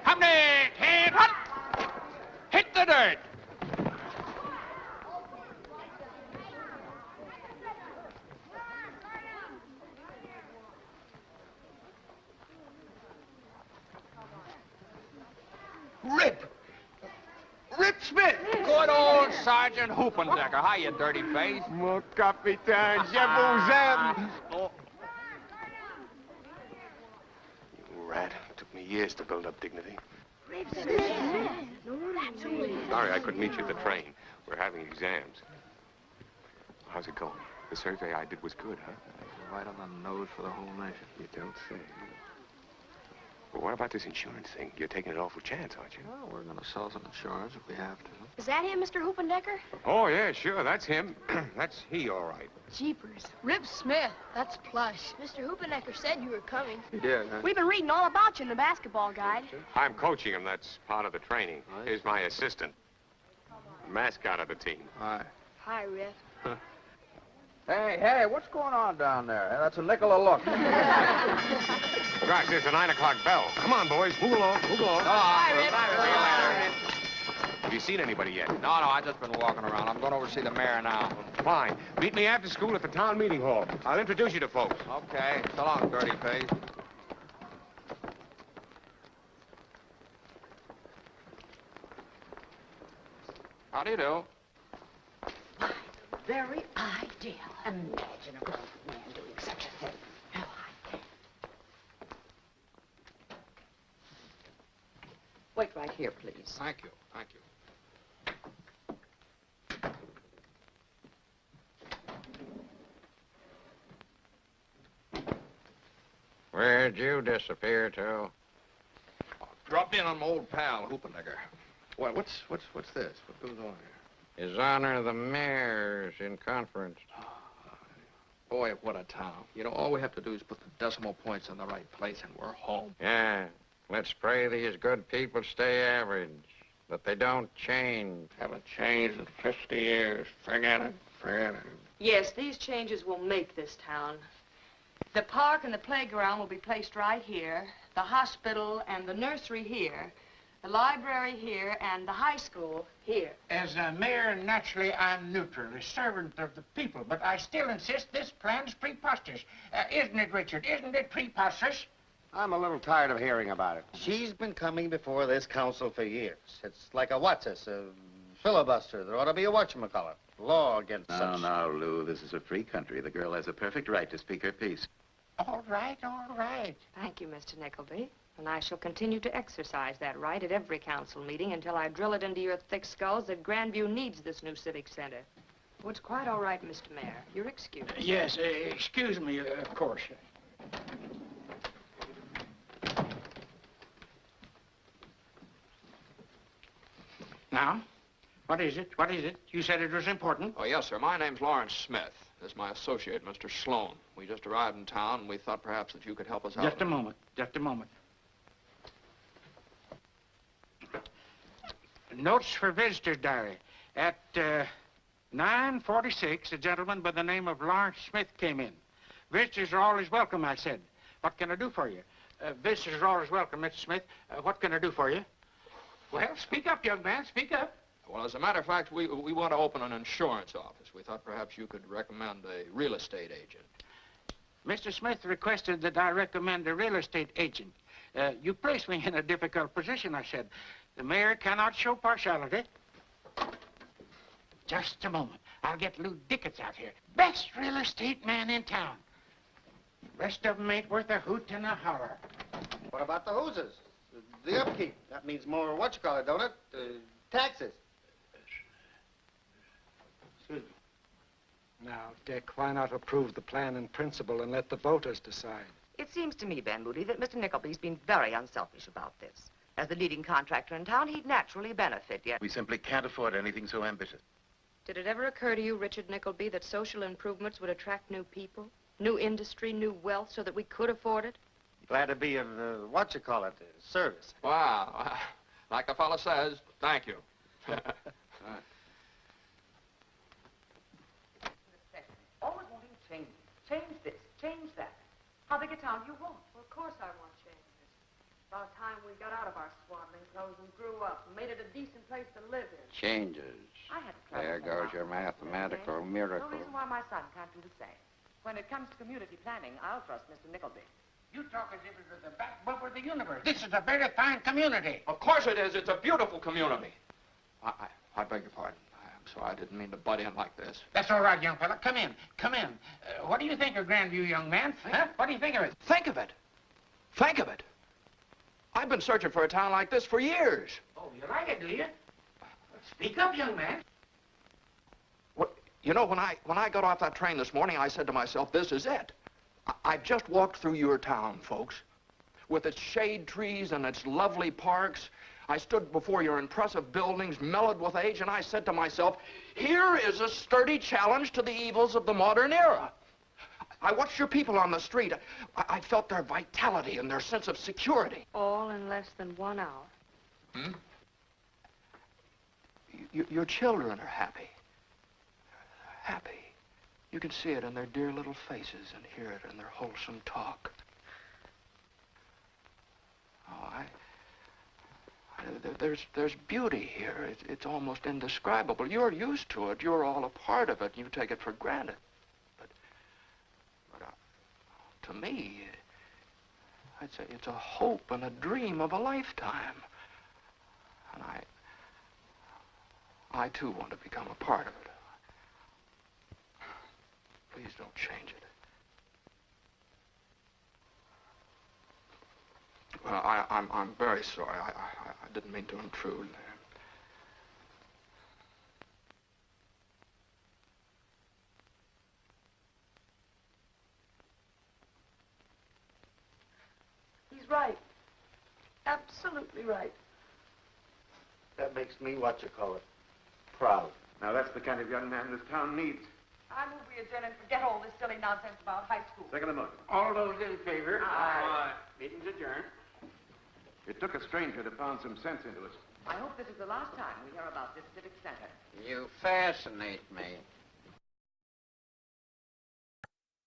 Come there, hand up. Hit the dirt. Rip Smith! Good old Sergeant Hoopendecker. Hi, you dirty face. Mon capitaine, je vous aime. Oh. You rat. It took me years to build up dignity. Rip Smith. Sorry I couldn't meet you at the train. We're having exams. How's it going? The survey I did was good, huh? Right on the nose for the whole nation. You don't say. Well, what about this insurance thing? You're taking an awful chance, aren't you? Well, we're going to sell some insurance if we have to. Is that him, Mr. Hoopendecker? Oh, yeah, sure. That's him. That's he, all right. Jeepers. Rip Smith. That's plush. Mr. Hoopendecker said you were coming. He did, huh? We've been reading all about you in the basketball guide. I'm coaching him. That's part of the training. Here's my assistant. Mascot of the team. Hi. Hi, Rip. Hey, what's going on down there? That's a nickel a look. Gosh, there's the 9 o'clock bell. Come on, boys. Move along. Move along. Hi, Rip. Have you seen anybody yet? No, I've just been walking around. I'm going over to see the mayor now. Fine. Meet me after school at the town meeting hall. I'll introduce you to folks. Okay. So long, dirty face. How do you do? Very ideal. Imagine a grown man doing such a thing. No, I can't. Wait right here, please. Thank you. Where'd you disappear to? Drop in on my old pal, Hoopendecker. Why, what's this? What goes on here? His Honor the Mayor's in conference. Boy, what a town. You know, all we have to do is put the decimal points in the right place and we're home. Yeah. Let's pray these good people stay average, that they don't change. Haven't changed in 50 years. Forget it. Yes, these changes will make this town. The park and the playground will be placed right here, the hospital and the nursery here, the library here, and the high school here. As a mayor, naturally, I'm neutral, a servant of the people, but I still insist this plan's preposterous. Isn't it, Richard? Isn't it preposterous? I'm a little tired of hearing about it. She's been coming before this council for years. It's like a a filibuster. There ought to be a whatchamacallit. Law against such... No, Lou, this is a free country. The girl has a perfect right to speak her piece. All right. Thank you, Mr. Nickleby. And I shall continue to exercise that right at every council meeting until I drill it into your thick skulls that Grandview needs this new civic center. Oh, it's quite all right, Mr. Mayor. You're excused. Yes, excuse me, of course. Now, what is it? You said it was important. Oh, yes, sir. My name's Lawrence Smith. This is my associate, Mr. Sloan. We just arrived in town, and we thought perhaps that you could help us out. Just a moment. Notes for visitor's diary. At 9:46, a gentleman by the name of Lawrence Smith came in. Visitors are always welcome, I said. What can I do for you? Visitors are always welcome, Mr. Smith. What can I do for you? Well, speak up, young man, speak up. Well, as a matter of fact, we want to open an insurance office. We thought perhaps you could recommend a real estate agent. Mr. Smith requested that I recommend a real estate agent. You place me in a difficult position, I said. The mayor cannot show partiality. Just a moment. I'll get Lou Dickens out here. Best real estate man in town. Rest of them ain't worth a hoot and a holler. What about the hoses? The upkeep. That means more whatchamacallit, don't it? Taxes. Excuse me. Now, Dick, why not approve the plan in principle and let the voters decide? It seems to me, Ben Moody, that Mr. Nickleby's been very unselfish about this. As the leading contractor in town, he'd naturally benefit, yet... We simply can't afford anything so ambitious. Did it ever occur to you, Richard Nickleby, that social improvements would attract new people, new industry, new wealth, so that we could afford it? Glad to be of, service. Wow. Like the fellow says, thank you. Always wanting to change this, change that. How big a town do you want? Well, of course I want changes. About time we got out of our swaddling clothes and grew up and made it a decent place to live in. Changes. I had to There goes your mathematical miracle. No reason why my son can't do the same. When it comes to community planning, I'll trust Mr. Nickleby. You talk as if it was the back bumper of the universe. This is a very fine community. Of course it is. It's a beautiful community. I beg your pardon. I'm sorry. I didn't mean to butt in like this. That's all right, young fella. Come in. Come in. What do you think of Grandview, young man? Huh? What do you think of it? Think of it. Think of it. I've been searching for a town like this for years. Oh, you like it, do you? Speak up, young man. What, you know, when I got off that train this morning, I said to myself, this is it. I've just walked through your town, folks, with its shade trees and its lovely parks. I stood before your impressive buildings, mellowed with age, and I said to myself, here is a sturdy challenge to the evils of the modern era. I watched your people on the street. I felt their vitality and their sense of security. All in less than 1 hour. Hmm? Your children are happy. Happy. You can see it in their dear little faces and hear it in their wholesome talk. Oh, there's beauty here. It's almost indescribable. You're used to it. You're all a part of it. You take it for granted. But to me, I'd say it's a hope and a dream of a lifetime. And I too want to become a part of it. Please don't change it. Well, I'm very sorry. I didn't mean to intrude. He's right. Absolutely right. That makes me, what you call it, proud. Now, that's the kind of young man this town needs. I move we adjourn and forget all this silly nonsense about high school. Second motion. All those in favor? Aye. Meeting's adjourned. It took a stranger to pound some sense into us. I hope this is the last time we hear about this civic center. You fascinate me.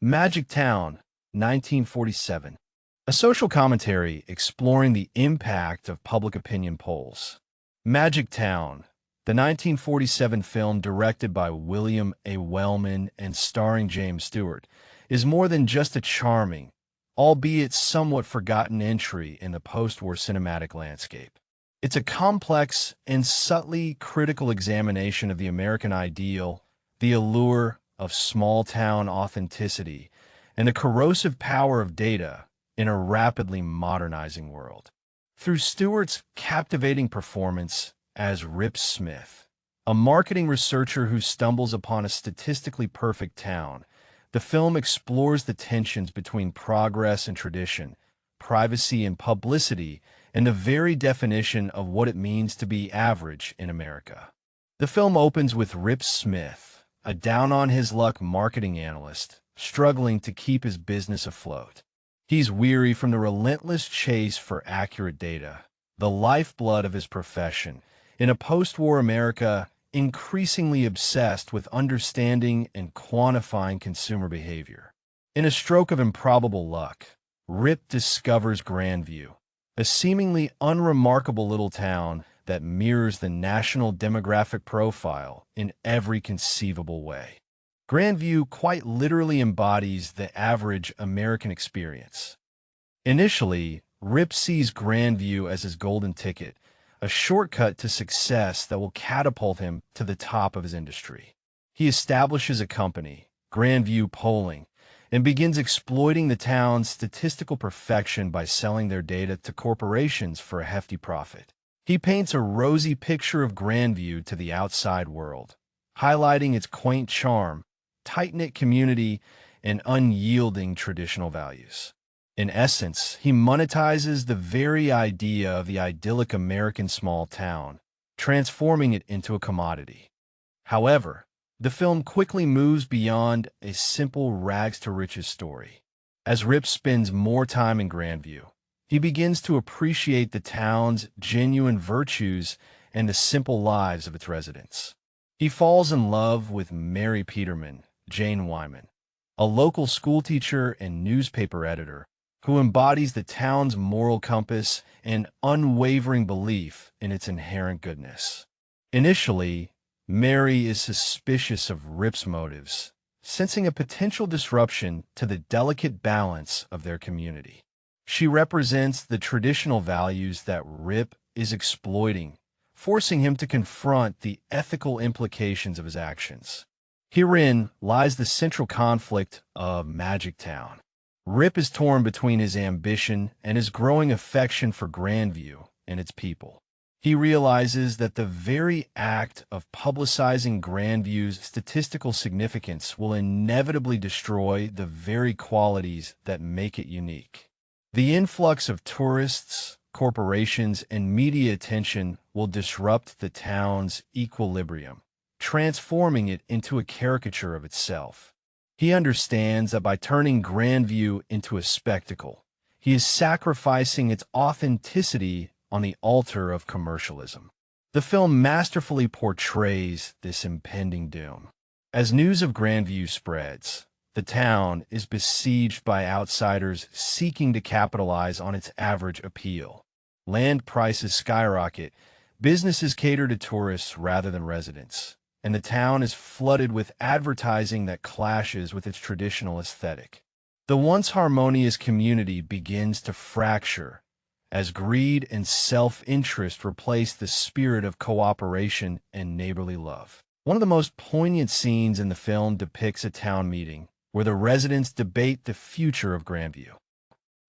Magic Town, 1947. A social commentary exploring the impact of public opinion polls. Magic Town, the 1947 film directed by William A. Wellman and starring James Stewart, is more than just a charming, albeit somewhat forgotten entry in the post-war cinematic landscape. It's a complex and subtly critical examination of the American ideal, the allure of small-town authenticity, and the corrosive power of data in a rapidly modernizing world. Through Stewart's captivating performance as Rip Smith, a marketing researcher who stumbles upon a statistically perfect town, the film explores the tensions between progress and tradition, privacy and publicity, and the very definition of what it means to be average in America. The film opens with Rip Smith, a down-on-his-luck marketing analyst, struggling to keep his business afloat. He's weary from the relentless chase for accurate data, the lifeblood of his profession, in a post-war America increasingly obsessed with understanding and quantifying consumer behavior. In a stroke of improbable luck, Rip discovers Grandview, a seemingly unremarkable little town that mirrors the national demographic profile in every conceivable way. Grandview quite literally embodies the average American experience. Initially, Rip sees Grandview as his golden ticket, a shortcut to success that will catapult him to the top of his industry. He establishes a company, Grandview Polling, and begins exploiting the town's statistical perfection by selling their data to corporations for a hefty profit. He paints a rosy picture of Grandview to the outside world, highlighting its quaint charm, tight-knit community, and unyielding traditional values. In essence, he monetizes the very idea of the idyllic American small town, transforming it into a commodity. However, the film quickly moves beyond a simple rags-to-riches story. As Rip spends more time in Grandview, he begins to appreciate the town's genuine virtues and the simple lives of its residents. He falls in love with Mary Peterman, Jane Wyman, a local schoolteacher and newspaper editor who embodies the town's moral compass and unwavering belief in its inherent goodness. Initially, Mary is suspicious of Rip's motives, sensing a potential disruption to the delicate balance of their community. She represents the traditional values that Rip is exploiting, forcing him to confront the ethical implications of his actions. Herein lies the central conflict of Magic Town. Rip is torn between his ambition and his growing affection for Grandview and its people. He realizes that the very act of publicizing Grandview's statistical significance will inevitably destroy the very qualities that make it unique. The influx of tourists, corporations, and media attention will disrupt the town's equilibrium, transforming it into a caricature of itself. He understands that by turning Grandview into a spectacle, he is sacrificing its authenticity on the altar of commercialism. The film masterfully portrays this impending doom. As news of Grandview spreads, the town is besieged by outsiders seeking to capitalize on its average appeal. Land prices skyrocket, businesses cater to tourists rather than residents, and the town is flooded with advertising that clashes with its traditional aesthetic. The once harmonious community begins to fracture as greed and self-interest replace the spirit of cooperation and neighborly love. One of the most poignant scenes in the film depicts a town meeting where the residents debate the future of Grandview.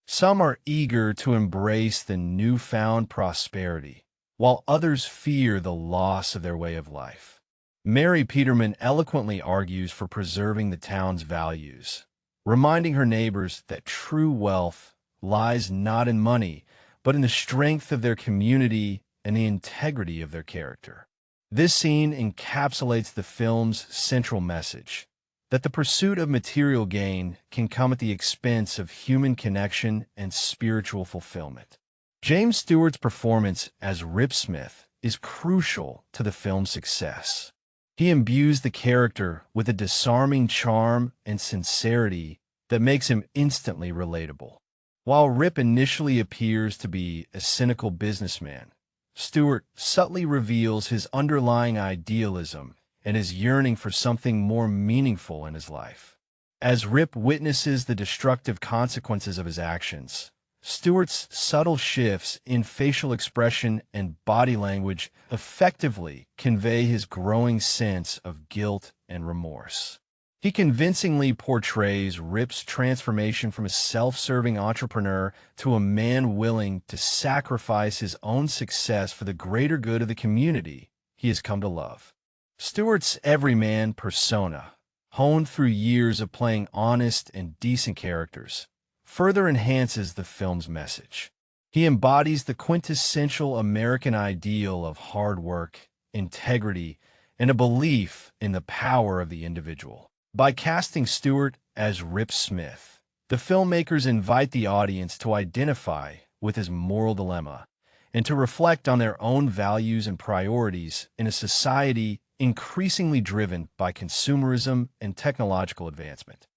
Some are eager to embrace the newfound prosperity, while others fear the loss of their way of life. Mary Peterman eloquently argues for preserving the town's values, reminding her neighbors that true wealth lies not in money, but in the strength of their community and the integrity of their character. This scene encapsulates the film's central message, that the pursuit of material gain can come at the expense of human connection and spiritual fulfillment. James Stewart's performance as Rip Smith is crucial to the film's success. He imbues the character with a disarming charm and sincerity that makes him instantly relatable. While Rip initially appears to be a cynical businessman, Stewart subtly reveals his underlying idealism and his yearning for something more meaningful in his life. As Rip witnesses the destructive consequences of his actions, Stewart's subtle shifts in facial expression and body language effectively convey his growing sense of guilt and remorse. He convincingly portrays Rip's transformation from a self-serving entrepreneur to a man willing to sacrifice his own success for the greater good of the community he has come to love. Stewart's everyman persona, honed through years of playing honest and decent characters, further enhances the film's message. He embodies the quintessential American ideal of hard work, integrity, and a belief in the power of the individual. By casting Stewart as Rip Smith, the filmmakers invite the audience to identify with his moral dilemma and to reflect on their own values and priorities in a society increasingly driven by consumerism and technological advancement.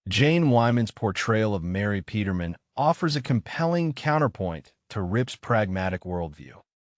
Jane Wyman's portrayal of Mary Peterman offers a compelling counterpoint to Rip's pragmatic worldview.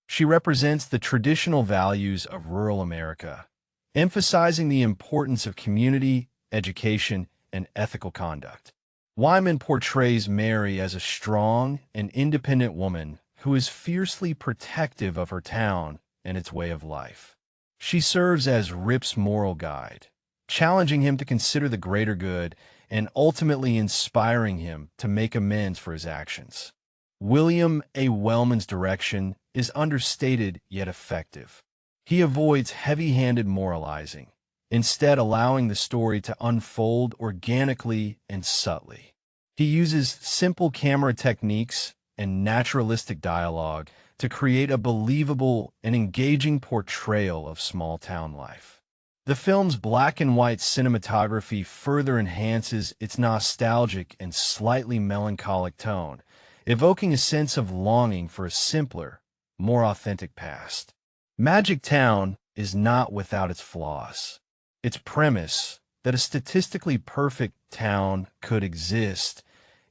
She represents the traditional values of rural America, emphasizing the importance of community, education, and ethical conduct. Wyman portrays Mary as a strong and independent woman who is fiercely protective of her town and its way of life. She serves as Rip's moral guide, challenging him to consider the greater good and ultimately inspiring him to make amends for his actions. William A. Wellman's direction is understated yet effective. He avoids heavy-handed moralizing, instead allowing the story to unfold organically and subtly. He uses simple camera techniques and naturalistic dialogue to create a believable and engaging portrayal of small-town life. The film's black and white cinematography further enhances its nostalgic and slightly melancholic tone, evoking a sense of longing for a simpler, more authentic past. Magic Town is not without its flaws. Its premise, that a statistically perfect town could exist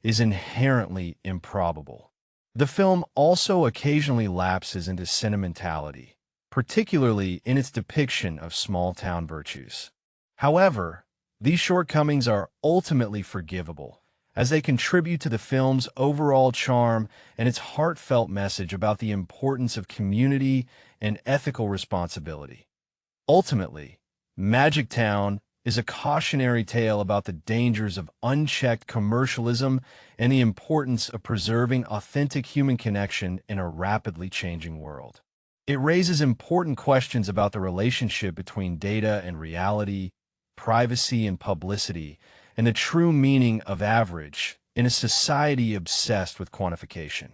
is inherently improbable. The film also occasionally lapses into sentimentality, particularly in its depiction of small-town virtues. However, these shortcomings are ultimately forgivable, as they contribute to the film's overall charm and its heartfelt message about the importance of community and ethical responsibility. Ultimately, Magic Town is a cautionary tale about the dangers of unchecked commercialism and the importance of preserving authentic human connection in a rapidly changing world. It raises important questions about the relationship between data and reality, privacy and publicity, and the true meaning of average in a society obsessed with quantification.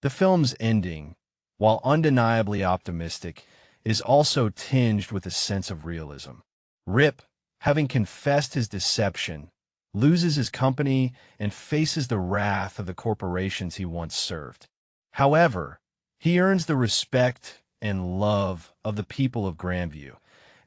The film's ending, while undeniably optimistic, is also tinged with a sense of realism. Rip, having confessed his deception, loses his company and faces the wrath of the corporations he once served. However, he earns the respect and love of the people of Grandview,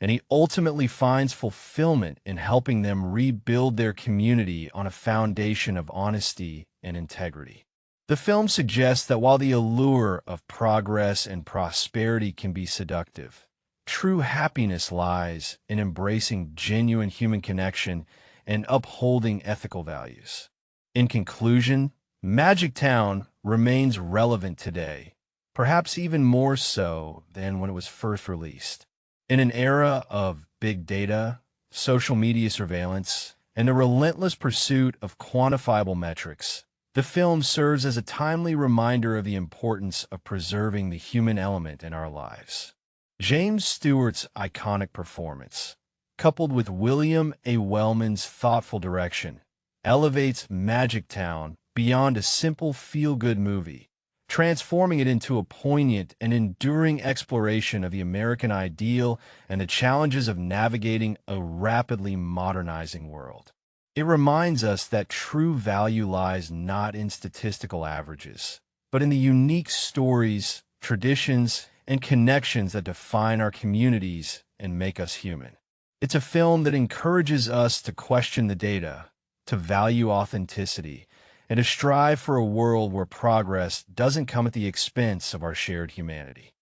and he ultimately finds fulfillment in helping them rebuild their community on a foundation of honesty and integrity. The film suggests that while the allure of progress and prosperity can be seductive, true happiness lies in embracing genuine human connection and upholding ethical values. In conclusion, Magic Town remains relevant today, perhaps even more so than when it was first released. In an era of big data, social media surveillance, and the relentless pursuit of quantifiable metrics, the film serves as a timely reminder of the importance of preserving the human element in our lives. James Stewart's iconic performance, coupled with William A. Wellman's thoughtful direction, elevates Magic Town beyond a simple feel-good movie, transforming it into a poignant and enduring exploration of the American ideal and the challenges of navigating a rapidly modernizing world. It reminds us that true value lies not in statistical averages, but in the unique stories, traditions, and connections that define our communities and make us human. It's a film that encourages us to question the data, to value authenticity, and to strive for a world where progress doesn't come at the expense of our shared humanity.